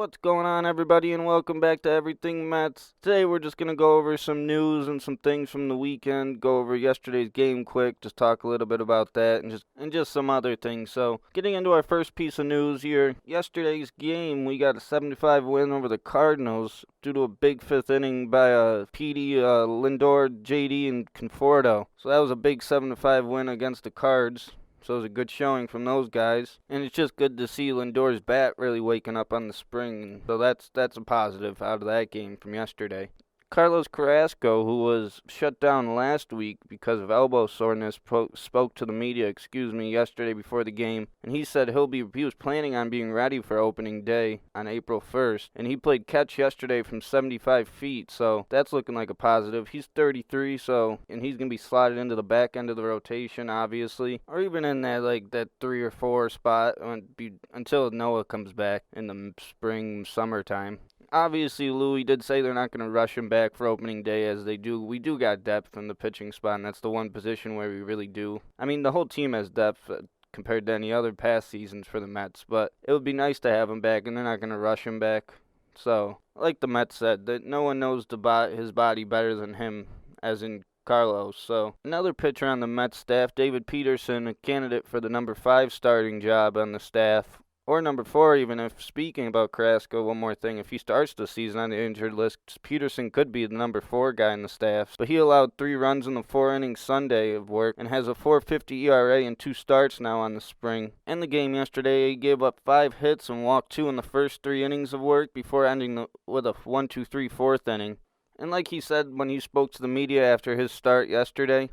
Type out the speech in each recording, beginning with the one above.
What's going on, everybody, and welcome back to Everything Mets. Today, we're just going to go over some news and some things from the weekend, go over yesterday's game quick, just talk a little bit about that, and just some other things. So, getting into our first piece of news here, yesterday's game, we got a 7-5 win over the Cardinals due to a big fifth inning by Petey, Lindor, JD, and Conforto. So that was a big 7-5 win against the Cards. So it was a good showing from those guys. And it's just good to see Lindor's bat really waking up on the spring. So that's a positive out of that game from yesterday. Carlos Carrasco, who was shut down last week because of elbow soreness, spoke to the media, yesterday before the game, and he said he was planning on being ready for opening day on April 1st, and he played catch yesterday from 75 feet, so that's looking like a positive. He's 33, and he's going to be slotted into the back end of the rotation, obviously, or even in that 3 or 4 spot until Noah comes back in the spring, summertime. Obviously, Louis did say they're not going to rush him back for opening day as they do. We do got depth in the pitching spot, and that's the one position where we really do. I mean, the whole team has depth compared to any other past seasons for the Mets, but it would be nice to have him back, and they're not going to rush him back. So, like the Mets said, that no one knows his body better than him, as in Carlos. So, another pitcher on the Mets staff, David Peterson, a candidate for the number 5 starting job on the staff, or number 4, even if speaking about Carrasco, one more thing. If he starts the season on the injured list, Peterson could be the number 4 guy in the staff. But he allowed 3 runs in the 4 innings Sunday of work and has a 4.50 ERA in 2 starts now on the spring. In the game yesterday, he gave up 5 hits and walked 2 in the first 3 innings of work before ending with a 1-2-3 fourth inning. And like he said when he spoke to the media after his start yesterday,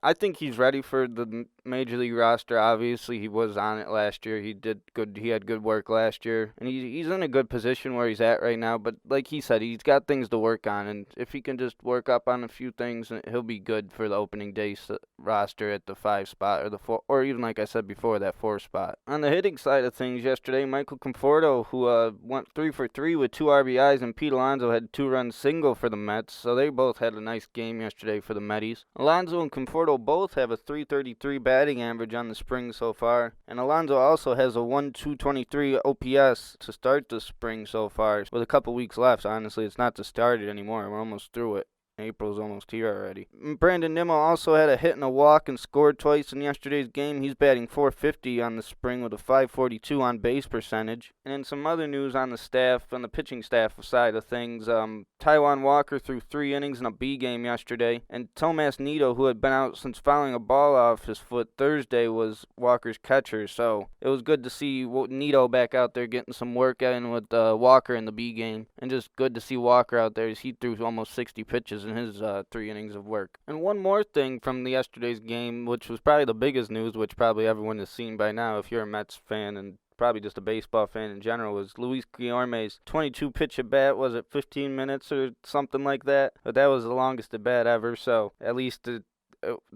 I think he's ready for the Major League roster. Obviously, he was on it last year. He did good. He had good work last year, and he's in a good position where he's at right now. But like he said, he's got things to work on, and if he can just work up on a few things, he'll be good for the opening day roster at the 5 spot or the 4, or even like I said before, that 4 spot. On the hitting side of things, yesterday, Michael Conforto, who went 3 for 3 with 2 RBIs, and Pete Alonso had 2-run single for the Mets, so they both had a nice game yesterday for the Metis. Alonso and Conforto both have a .333 batting average on the spring so far, and Alonso also has a 1.223 OPS to start the spring so far. With a couple weeks left, honestly, it's not to start it anymore. We're almost through it. April's almost here already. Brandon Nimmo also had a hit and a walk and scored twice in yesterday's game. He's batting .450 on the spring with a .542 on base percentage. And in some other news on the pitching staff side of things, Taijuan Walker threw 3 innings in a B game yesterday, and Tomas Nido, who had been out since fouling a ball off his foot Thursday, was Walker's catcher. So it was good to see Nido back out there getting some work in with Walker in the B game, and just good to see Walker out there as he threw almost 60 pitches in his 3 innings of work. And one more thing from yesterday's game, which was probably the biggest news, which probably everyone has seen by now if you're a Mets fan and probably just a baseball fan in general, was Luis Guillorme's 22 pitch at bat. Was it 15 minutes or something like that? But that was the longest at bat ever, so at least it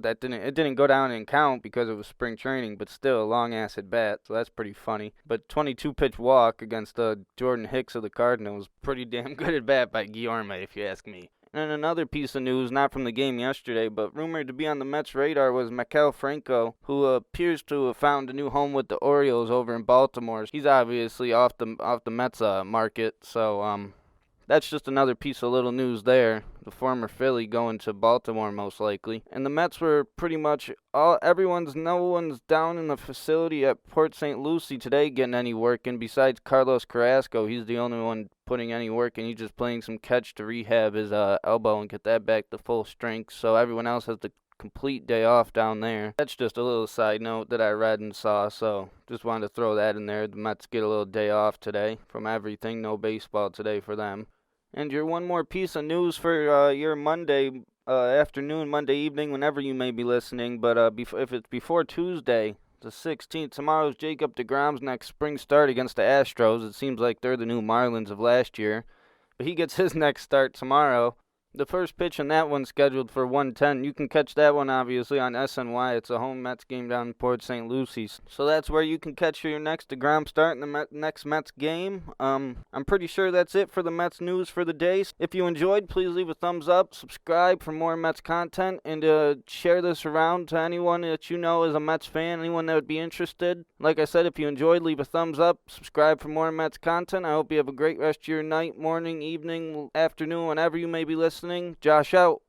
didn't go down and count because it was spring training, but still a long ass at bat, so that's pretty funny. But 22 pitch walk against Jordan Hicks of the Cardinals, pretty damn good at bat by Guillorme, if you ask me. And another piece of news, not from the game yesterday, but rumored to be on the Mets' radar, was Maikel Franco, who appears to have found a new home with the Orioles over in Baltimore. He's obviously off the Mets market, so that's just another piece of little news there. The former Philly going to Baltimore most likely. And the Mets were pretty much no one's down in the facility at Port St. Lucie today getting any work in besides Carlos Carrasco. He's the only one putting any work in. He's just playing some catch to rehab his elbow and get that back to full strength. So everyone else has the complete day off down there. That's just a little side note that I read and saw, so just wanted to throw that in there. The Mets get a little day off today from everything. No baseball today for them. And your one more piece of news for your Monday afternoon, Monday evening, whenever you may be listening. But if it's before Tuesday, the 16th, tomorrow's Jacob deGrom's next spring start against the Astros. It seems like they're the new Marlins of last year. But he gets his next start tomorrow. The first pitch in that one scheduled for 1:10. You can catch that one obviously on SNY. It's a home Mets game down in Port St. Lucie. So that's where you can catch your next DeGrom start in the next Mets game. I'm pretty sure that's it for the Mets news for the day. If you enjoyed, please leave a thumbs up, subscribe for more Mets content, and share this around to anyone that you know is a Mets fan, anyone that would be interested. Like I said, if you enjoyed, leave a thumbs up, subscribe for more Mets content. I hope you have a great rest of your night, morning, evening, afternoon, whenever you may be listening. Josh out.